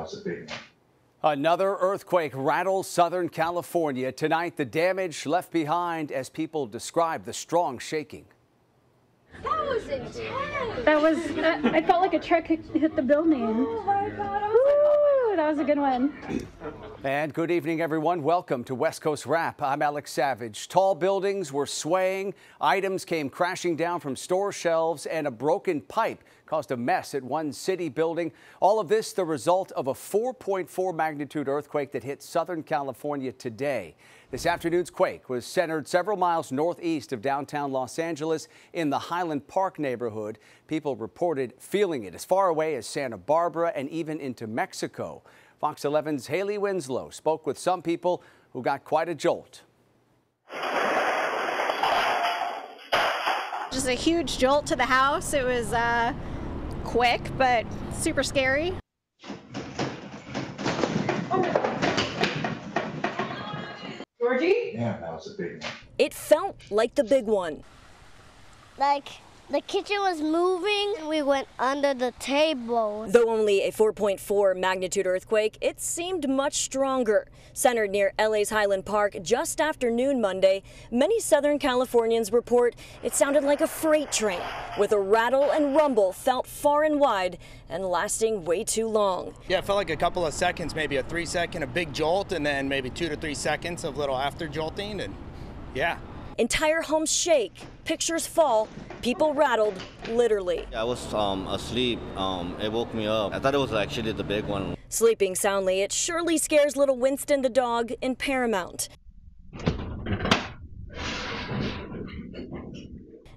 was a big one. Another earthquake rattles Southern California. Tonight, the damage left behind as people describe the strong shaking. That was intense. That was, I felt like a truck hit the building. Oh my God. Woo, that was a good one. And good evening, everyone. Welcome to West Coast Wrap. I'm Alex Savage. Tall buildings were swaying. Items came crashing down from store shelves, and a broken pipe caused a mess at one city building. All of this the result of a 4.4 magnitude earthquake that hit Southern California today. This afternoon's quake was centered several miles northeast of downtown Los Angeles in the Highland Park neighborhood. People reported feeling it as far away as Santa Barbara and even into Mexico. Fox 11's Haley Winslow spoke with some people who got quite a jolt. Just a huge jolt to the house. It was quick, but super scary. Georgie? Yeah, that was a big one. It felt like the big one. Like the kitchen was moving and we went under the table. Though only a 4.4 magnitude earthquake, it seemed much stronger. Centered near LA's Highland Park just after noon Monday, many Southern Californians report it sounded like a freight train, with a rattle and rumble felt far and wide and lasting way too long. Yeah, it felt like a couple of seconds, maybe a 3-second, a big jolt, and then maybe 2 to 3 seconds of little after jolting, and yeah. Entire homes shake, pictures fall, people rattled, literally. I was asleep. It woke me up. I thought it was actually the big one. Sleeping soundly, it surely scares little Winston the dog in Paramount.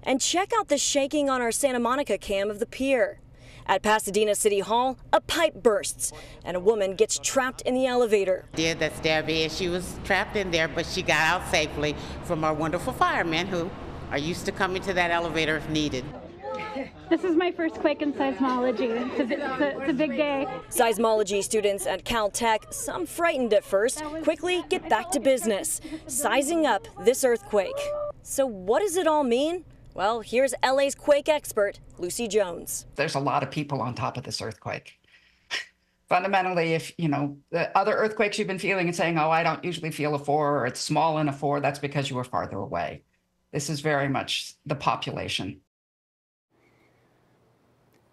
And check out the shaking on our Santa Monica cam of the pier. At Pasadena City Hall, a pipe bursts and a woman gets trapped in the elevator. That's Debbie, and she was trapped in there, but she got out safely from our wonderful firemen who are used to coming to that elevator if needed. This is my first quake in seismology. It's a big day. Seismology students at Caltech, some frightened at first, quickly get back to business, sizing up this earthquake. So what does it all mean? Well, here's LA's quake expert, Lucy Jones. There's a lot of people on top of this earthquake. Fundamentally, if, the other earthquakes you've been feeling and saying, oh, I don't usually feel a 4 or it's small in a 4, that's because you were farther away. This is very much the population.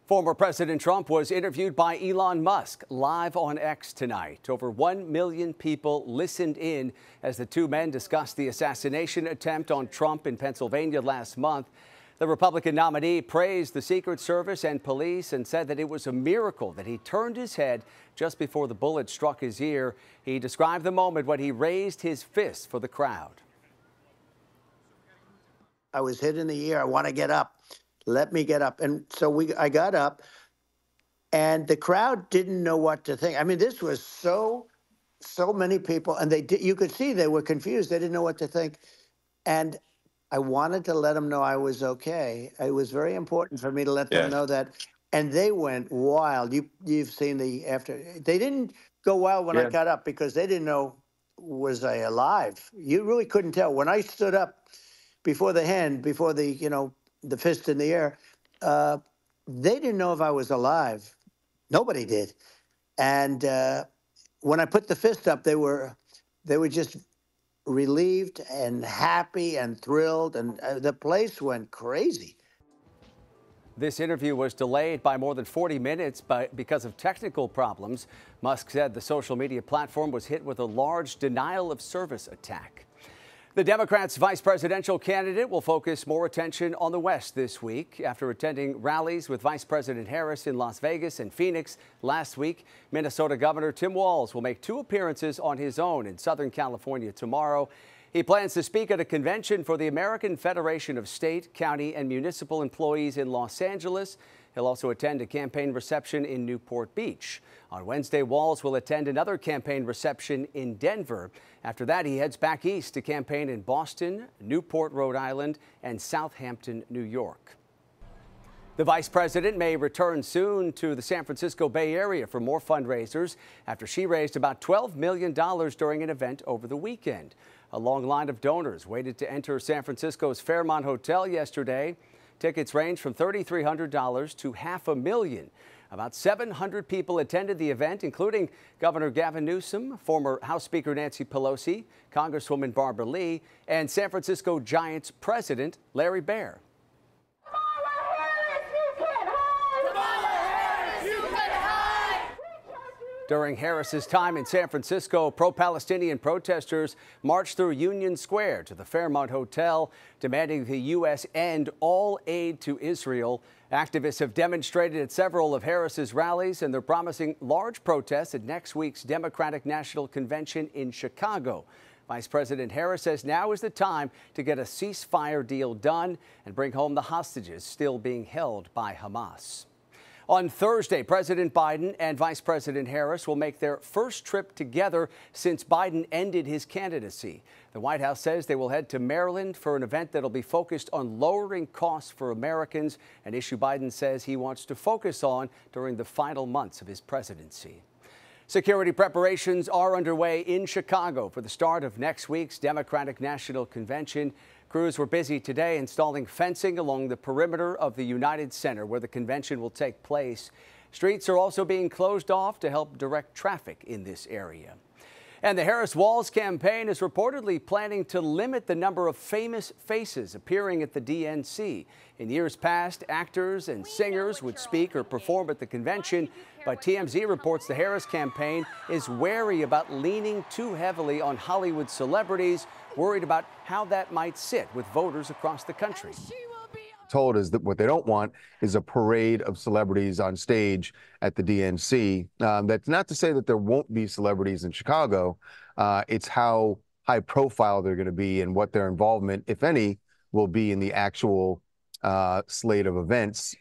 Former President Trump was interviewed by Elon Musk live on X tonight. Over 1 million people listened in as the two men discussed the assassination attempt on Trump in Pennsylvania last month. The Republican nominee praised the Secret Service and police and said that it was a miracle that he turned his head just before the bullet struck his ear. He described the moment when he raised his fist for the crowd. I was hit in the ear. I want to get up. Let me get up. And so I got up, and the crowd didn't know what to think. I mean, this was so many people, and you could see they were confused. They didn't know what to think. And I wanted to let them know I was okay. It was very important for me to let them know that. And they went wild. You've seen the after. They didn't go wild when I got up because they didn't know, was I alive? You really couldn't tell. When I stood up before the hand, before the fist in the air, they didn't know if I was alive. Nobody did. And when I put the fist up, they were just relieved and happy and thrilled, and the place went crazy. This interview was delayed by more than 40 minutes because of technical problems. Musk said the social media platform was hit with a large denial of service attack. The Democrats' vice presidential candidate will focus more attention on the West this week. After attending rallies with Vice President Harris in Las Vegas and Phoenix last week, Minnesota Governor Tim Walz will make 2 appearances on his own in Southern California tomorrow. He plans to speak at a convention for the American Federation of State, County, and Municipal Employees in Los Angeles. He'll also attend a campaign reception in Newport Beach. On Wednesday, Walz will attend another campaign reception in Denver. After that, he heads back east to campaign in Boston, Newport, Rhode Island, and Southampton, New York. The vice president may return soon to the San Francisco Bay Area for more fundraisers after she raised about $12 million during an event over the weekend. A long line of donors waited to enter San Francisco's Fairmont Hotel yesterday. Tickets range from $3,300 to $500,000. About 700 people attended the event, including Governor Gavin Newsom, former House Speaker Nancy Pelosi, Congresswoman Barbara Lee, and San Francisco Giants president Larry Baer. During Harris's time in San Francisco, pro-Palestinian protesters marched through Union Square to the Fairmont Hotel, demanding the U.S. end all aid to Israel. Activists have demonstrated at several of Harris's rallies, and they're promising large protests at next week's Democratic National Convention in Chicago. Vice President Harris says now is the time to get a ceasefire deal done and bring home the hostages still being held by Hamas. On Thursday, President Biden and Vice President Harris will make their first trip together since Biden ended his candidacy. The White House says they will head to Maryland for an event that will be focused on lowering costs for Americans, an issue Biden says he wants to focus on during the final months of his presidency. Security preparations are underway in Chicago for the start of next week's Democratic National Convention. Crews were busy today installing fencing along the perimeter of the United Center where the convention will take place. Streets are also being closed off to help direct traffic in this area. And the Harris Walls campaign is reportedly planning to limit the number of famous faces appearing at the DNC. In years past, actors and singers would speak or perform at the convention, but TMZ reports the Harris campaign is wary about leaning too heavily on Hollywood celebrities, worried about how that might sit with voters across the country. Told us that what they don't want is a parade of celebrities on stage at the DNC. That's not to say that there won't be celebrities in Chicago. It's how high profile they're going to be and what their involvement, if any, will be in the actual slate of events.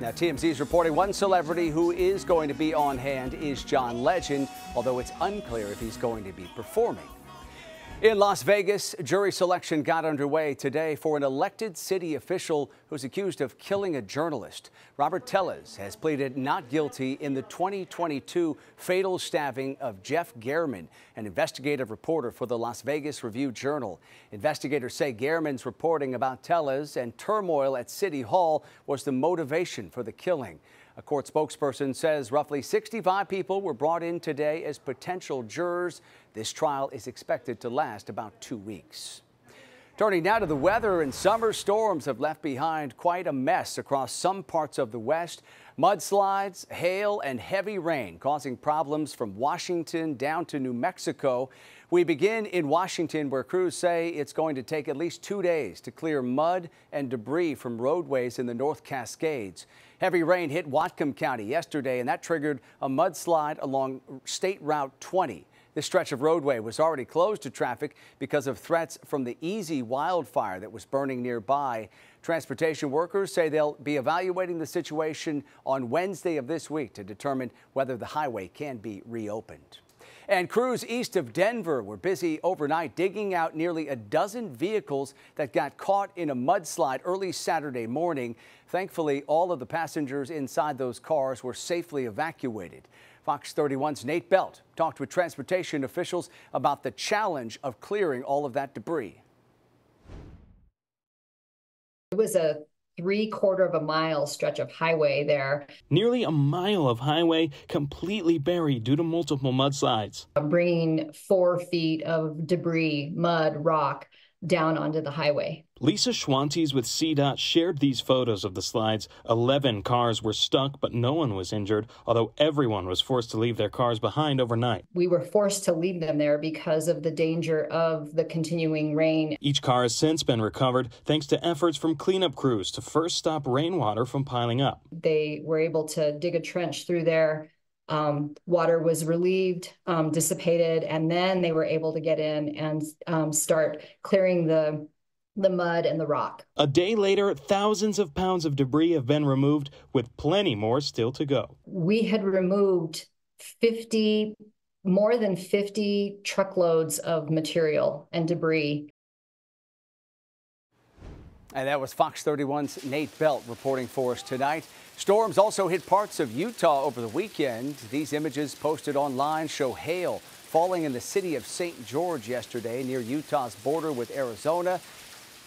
Now, TMZ is reporting one celebrity who is going to be on hand is John Legend, although it's unclear if he's going to be performing. In Las Vegas, jury selection got underway today for an elected city official who's accused of killing a journalist. Robert Tellez has pleaded not guilty in the 2022 fatal stabbing of Jeff Gehrman, an investigative reporter for the Las Vegas Review-Journal. Investigators say Gehrman's reporting about Tellez and turmoil at City Hall was the motivation for the killing. A court spokesperson says roughly 65 people were brought in today as potential jurors. This trial is expected to last about 2 weeks. Turning now to the weather, and summer storms have left behind quite a mess across some parts of the West. Mudslides, hail, and heavy rain causing problems from Washington down to New Mexico. We begin in Washington, where crews say it's going to take at least 2 days to clear mud and debris from roadways in the North Cascades. Heavy rain hit Whatcom County yesterday, and that triggered a mudslide along State Route 20. This stretch of roadway was already closed to traffic because of threats from the Easy wildfire that was burning nearby. Transportation workers say they'll be evaluating the situation on Wednesday of this week to determine whether the highway can be reopened. And crews east of Denver were busy overnight digging out nearly a dozen vehicles that got caught in a mudslide early Saturday morning. Thankfully, all of the passengers inside those cars were safely evacuated. Fox 31's Nate Belt talked with transportation officials about the challenge of clearing all of that debris. It was a 3/4 of a mile stretch of highway there. Nearly a mile of highway completely buried due to multiple mudslides. Bringing 4 feet of debris, mud, rock down onto the highway. Lisa Schwantes with CDOT shared these photos of the slides. 11 cars were stuck, but no one was injured, although everyone was forced to leave their cars behind overnight. We were forced to leave them there because of the danger of the continuing rain. Each car has since been recovered thanks to efforts from cleanup crews to first stop rainwater from piling up. They were able to dig a trench through there. Water was relieved, dissipated, and then they were able to get in and start clearing the mud and the rock. A day later, thousands of pounds of debris have been removed, with plenty more still to go. We had removed more than 50 truckloads of material and debris. And that was Fox 31's Nate Belt reporting for us tonight. Storms also hit parts of Utah over the weekend. These images posted online show hail falling in the city of St. George yesterday near Utah's border with Arizona.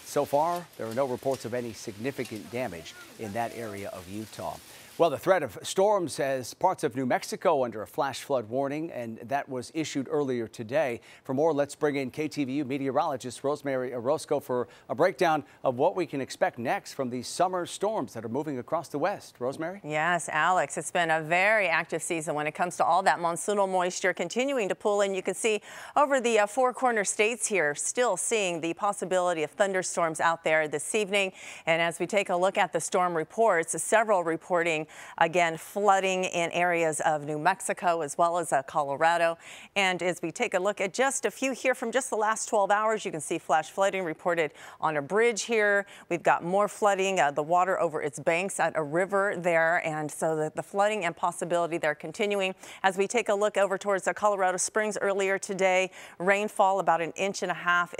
So far, there are no reports of any significant damage in that area of Utah. Well, the threat of storms has parts of New Mexico under a flash flood warning, and that was issued earlier today. For more, let's bring in KTVU meteorologist Rosemary Orozco for a breakdown of what we can expect next from these summer storms that are moving across the west. Rosemary? Yes, Alex, it's been a very active season when it comes to all that monsoonal moisture continuing to pull in. You can see over the four corner states here, still seeing the possibility of thunderstorms out there this evening. And as we take a look at the storm reports, several reporting again flooding in areas of New Mexico as well as Colorado. And as we take a look at just a few here from just the last 12 hours, you can see flash flooding reported on a bridge here. We've got more flooding, the water over its banks at a river there. And so the flooding and possibility there continuing. As we take a look over towards Colorado Springs earlier today, rainfall about 1.5 inches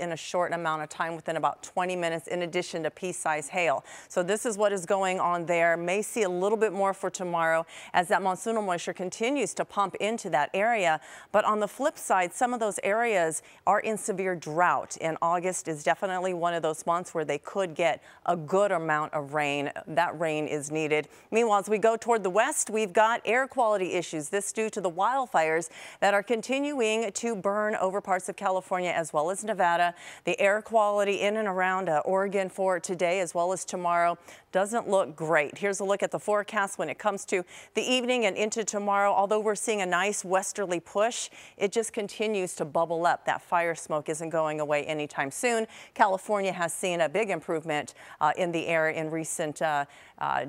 in a short amount of time within about 20 minutes, in addition to pea-sized hail. So this is what is going on there. May see a little bit more for tomorrow as that monsoonal moisture continues to pump into that area. But on the flip side, some of those areas are in severe drought, and August is definitely one of those months where they could get a good amount of rain. That rain is needed. Meanwhile, as we go toward the west, we've got air quality issues. This due to the wildfires that are continuing to burn over parts of California as well as Nevada. The air quality in and around Oregon for today as well as tomorrow doesn't look great. Here's a look at the forecast when it comes to the evening and into tomorrow. Although we're seeing a nice westerly push, it just continues to bubble up. That fire smoke isn't going away anytime soon. California has seen a big improvement in the air in recent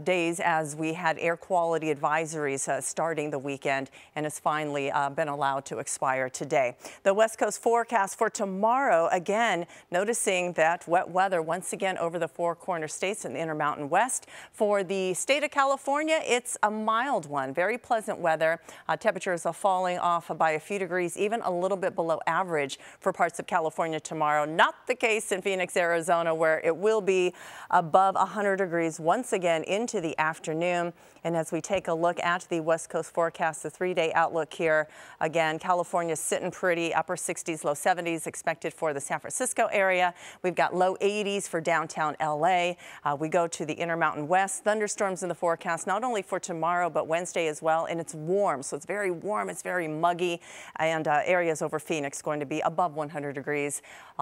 days as we had air quality advisories starting the weekend, and has finally been allowed to expire today. The West Coast forecast for tomorrow, again, noticing that wet weather once again over the four corner states and the Intermountain West. For the state of California, it's a mild one, very pleasant weather. Temperatures are falling off by a few degrees, even a little bit below average for parts of California tomorrow. Not the case in Phoenix, Arizona, where it will be above 100 degrees once again into the afternoon. And as we take a look at the West Coast forecast, the 3-day outlook here, again, California sitting pretty, upper 60s, low 70s expected for the San Francisco area. We've got low 80s for downtown LA. We go to the Intermountain West, thunderstorms in the forecast, not only for tomorrow, but Wednesday as well. And it's warm, so it's very warm, it's very muggy, and areas over Phoenix going to be above 100 degrees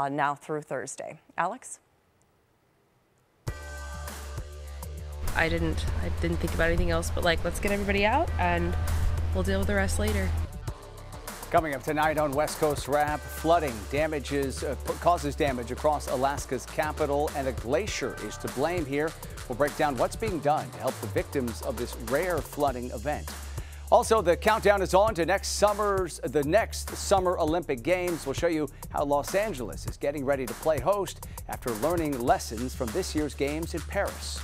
now through Thursday. Alex? I didn't think about anything else, but like, let's get everybody out and we'll deal with the rest later. Coming up tonight on West Coast Wrap, flooding causes damage across Alaska's capital, and a glacier is to blame here. We'll break down what's being done to help the victims of this rare flooding event. Also, the countdown is on to the next Summer Olympic Games. We'll show you how Los Angeles is getting ready to play host after learning lessons from this year's games in Paris.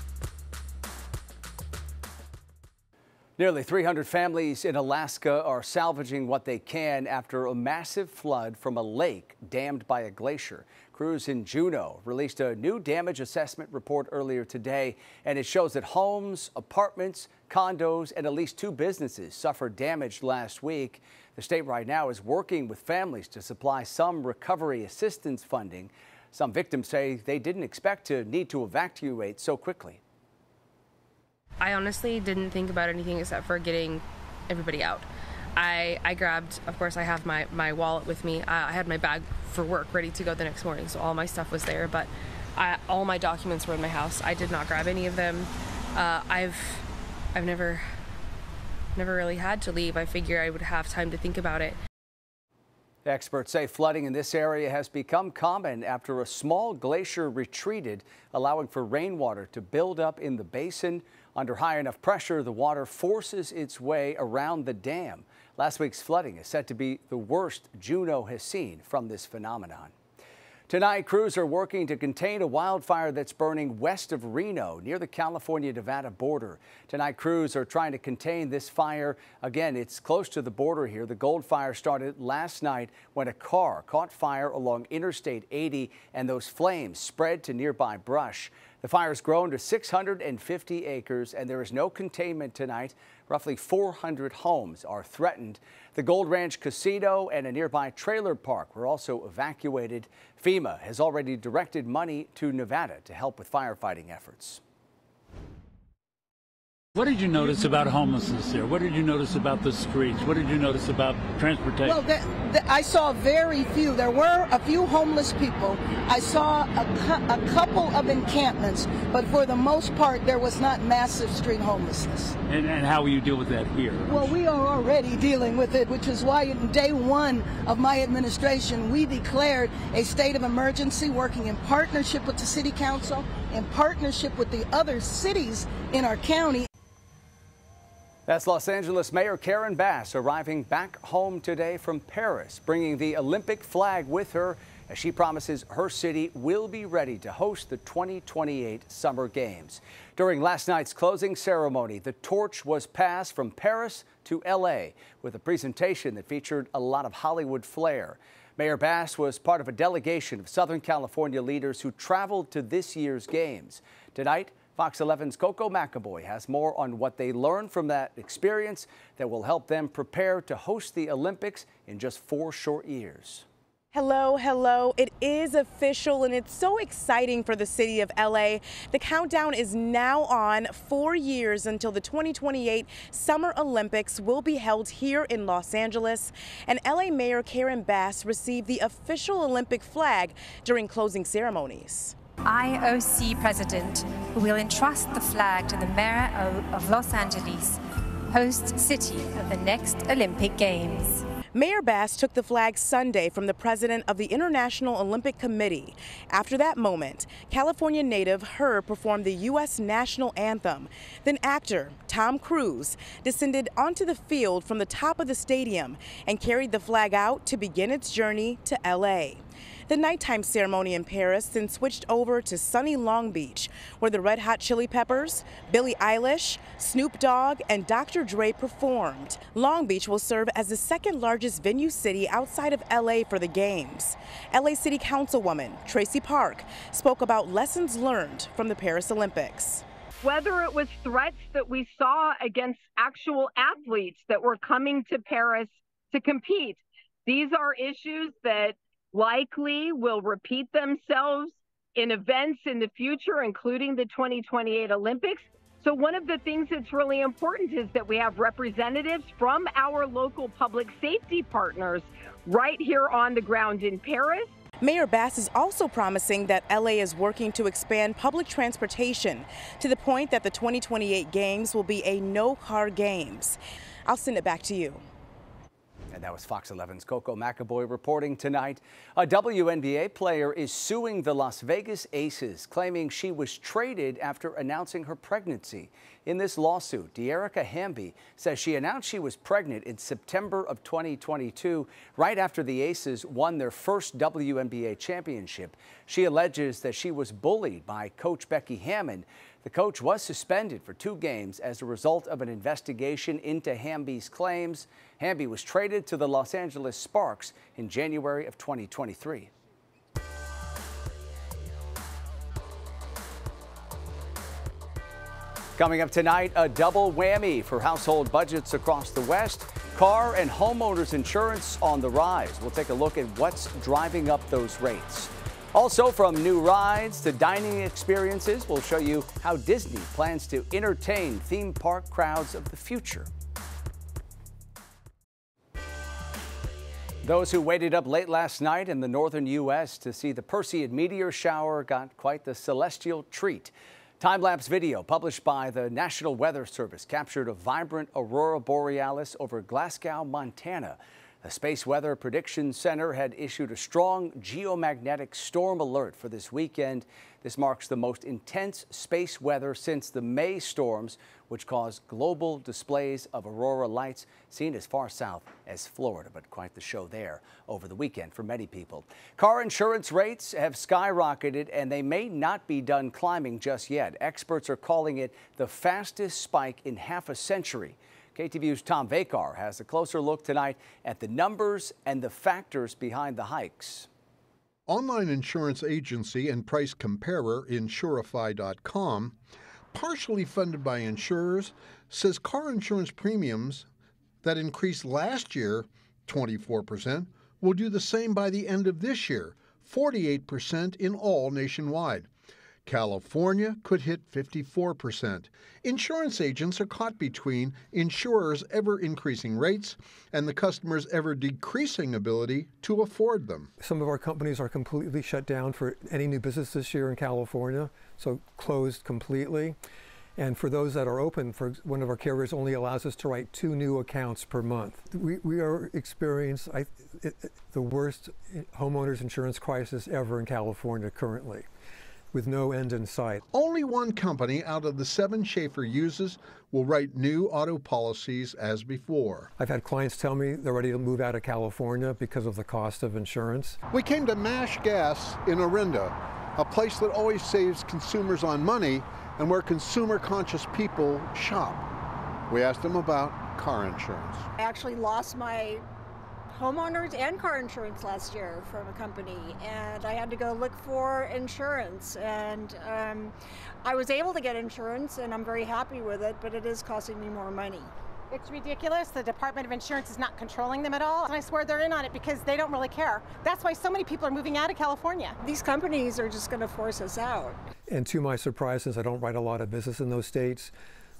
Nearly 300 families in Alaska are salvaging what they can after a massive flood from a lake dammed by a glacier. Crews in Juneau released a new damage assessment report earlier today, and it shows that homes, apartments, condos, and at least 2 businesses suffered damage last week. The state right now is working with families to supply some recovery assistance funding. Some victims say they didn't expect to need to evacuate so quickly. I honestly didn't think about anything except for getting everybody out. I grabbed, of course, I have my wallet with me. I had my bag for work ready to go the next morning, so all my stuff was there, but all my documents were in my house. I did not grab any of them. I've never really had to leave. I figure I would have time to think about it. Experts say flooding in this area has become common after a small glacier retreated, allowing for rainwater to build up in the basin. Under high enough pressure, the water forces its way around the dam. Last week's flooding is said to be the worst Juneau has seen from this phenomenon. Tonight, crews are working to contain a wildfire that's burning west of Reno near the California-Nevada border. Tonight, crews are trying to contain this fire. Again, it's close to the border here. The Gold Fire started last night when a car caught fire along Interstate 80, and those flames spread to nearby brush. The fire's grown to 650 acres, and there is no containment tonight. Roughly 400 homes are threatened. The Gold Ranch Casino and a nearby trailer park were also evacuated. FEMA has already directed money to Nevada to help with firefighting efforts. What did you notice about homelessness there? What did you notice about the streets? What did you notice about transportation? Well, I saw very few. There were a few homeless people. I saw a couple of encampments, but for the most part, there was not massive street homelessness. And how will you deal with that here? Well, we are already dealing with it, which is why in day one of my administration, we declared a state of emergency, working in partnership with the city council, in partnership with the other cities in our county. That's Los Angeles Mayor Karen Bass arriving back home today from Paris, bringing the Olympic flag with her as she promises her city will be ready to host the 2028 Summer Games. During last night's closing ceremony, the torch was passed from Paris to LA with a presentation that featured a lot of Hollywood flair. Mayor Bass was part of a delegation of Southern California leaders who traveled to this year's games. Tonight, Fox 11's Coco McAvoy has more on what they learned from that experience that will help them prepare to host the Olympics in just 4 short years. Hello, hello. It is official and it's so exciting for the city of LA. The countdown is now on. 4 years until the 2028 Summer Olympics will be held here in Los Angeles. And LA Mayor Karen Bass received the official Olympic flag during closing ceremonies. IOC president, who will entrust the flag to the mayor of Los Angeles, host city of the next Olympic Games. Mayor Bass took the flag Sunday from the president of the International Olympic Committee. After that moment, California native Her performed the U.S. national anthem. Then actor Tom Cruise descended onto the field from the top of the stadium and carried the flag out to begin its journey to L.A. The nighttime ceremony in Paris then switched over to sunny Long Beach, where the Red Hot Chili Peppers, Billie Eilish, Snoop Dogg, and Dr. Dre performed. Long Beach will serve as the second largest venue city outside of LA for the Games. LA City Councilwoman Tracy Park spoke about lessons learned from the Paris Olympics. Whether it was threats that we saw against actual athletes that were coming to Paris to compete, these are issues that likely will repeat themselves in events in the future, including the 2028 Olympics. So one of the things that's really important is that we have representatives from our local public safety partners right here on the ground in Paris. Mayor Bass is also promising that LA is working to expand public transportation to the point that the 2028 Games will be a no-car Games. I'll send it back to you. And that was Fox 11's Coco McAvoy reporting tonight. A WNBA player is suing the Las Vegas Aces, claiming she was traded after announcing her pregnancy. In this lawsuit, De'Erica Hamby says she announced she was pregnant in September of 2022, right after the Aces won their first WNBA championship. She alleges that she was bullied by Coach Becky Hammon. The coach was suspended for 2 games as a result of an investigation into Hamby's claims. Hamby was traded to the Los Angeles Sparks in January of 2023. Coming up tonight, a double whammy for household budgets across the West. Car and homeowners insurance on the rise. We'll take a look at what's driving up those rates. Also, from new rides to dining experiences, we'll show you how Disney plans to entertain theme park crowds of the future. Those who waited up late last night in the northern U.S. to see the Perseid meteor shower got quite the celestial treat. Time-lapse video published by the National Weather Service captured a vibrant aurora borealis over Glasgow, Montana. The Space Weather Prediction Center had issued a strong geomagnetic storm alert for this weekend. This marks the most intense space weather since the May storms, which caused global displays of aurora lights seen as far south as Florida. But quite the show there over the weekend for many people. Car insurance rates have skyrocketed, and they may not be done climbing just yet. Experts are calling it the fastest spike in half a century. KTVU's Tom Vakar has a closer look tonight at the numbers and the factors behind the hikes. Online insurance agency and price comparer Insurify.com, partially funded by insurers, says car insurance premiums that increased last year 24% will do the same by the end of this year, 48% in all nationwide. California could hit 54%. Insurance agents are caught between insurers' ever-increasing rates and the customers' ever-decreasing ability to afford them. Some of our companies are completely shut down for any new business this year in California, so closed completely. And for those that are open, for one of our carriers only allows us to write 2 new accounts per month. We are experiencing the worst homeowners insurance crisis ever in California currently, with no end in sight. Only one company out of the 7 Schaefer uses will write new auto policies as before. I've had clients tell me they're ready to move out of California because of the cost of insurance. We came to Mash Gas in Orinda, a place that always saves consumers on money and where consumer-conscious people shop. We asked them about car insurance. I actually lost my homeowners and car insurance last year from a company, and I had to go look for insurance, and I was able to get insurance and I'm very happy with it, but it is costing me more money. It's ridiculous. The Department of Insurance is not controlling them at all, and I swear they're in on it because they don't really care. That's why so many people are moving out of California. These companies are just going to force us out. And to my surprise, since I don't write a lot of business in those states,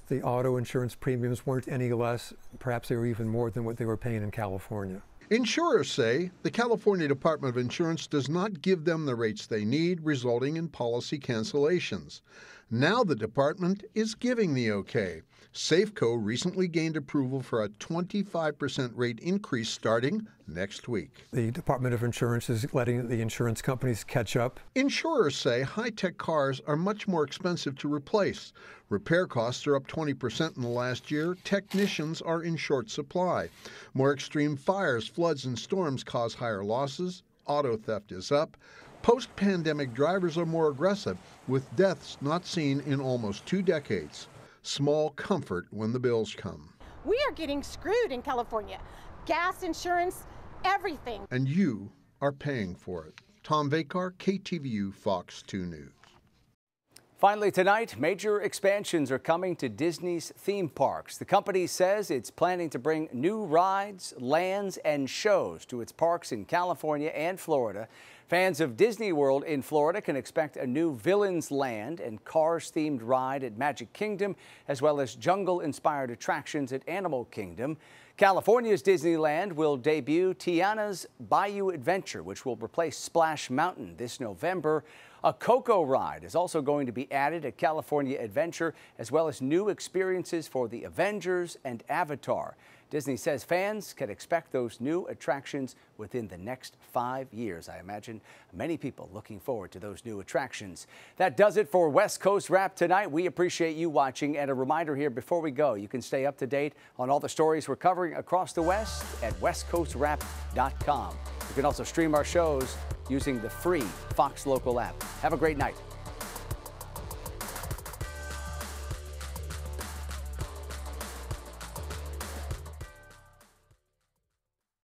the auto insurance premiums weren't any less. Perhaps they were even more than what they were paying in California. Insurers say the California Department of Insurance does not give them the rates they need, resulting in policy cancellations. Now the department is giving the okay. Safeco recently gained approval for a 25% rate increase starting next week. The Department of Insurance is letting the insurance companies catch up. Insurers say high-tech cars are much more expensive to replace. Repair costs are up 20% in the last year. Technicians are in short supply. More extreme fires, floods, and storms cause higher losses. Auto theft is up. Post-pandemic drivers are more aggressive, with deaths not seen in almost 2 decades. Small comfort when the bills come. We are getting screwed in California. Gas, insurance, everything. And you are paying for it. Tom Vakar, KTVU, Fox 2 News. Finally tonight, major expansions are coming to Disney's theme parks. The company says it's planning to bring new rides, lands, and shows to its parks in California and Florida. Fans of Disney World in Florida can expect a new Villains Land and Cars-themed ride at Magic Kingdom, as well as jungle-inspired attractions at Animal Kingdom. California's Disneyland will debut Tiana's Bayou Adventure, which will replace Splash Mountain this November. A Coco ride is also going to be added at California Adventure, as well as new experiences for the Avengers and Avatar. Disney says fans can expect those new attractions within the next 5 years. I imagine many people looking forward to those new attractions. That does it for West Coast Wrap tonight. We appreciate you watching. And a reminder here before we go, you can stay up to date on all the stories we're covering across the West at westcoastwrap.com. You can also stream our shows using the free Fox Local app. Have a great night.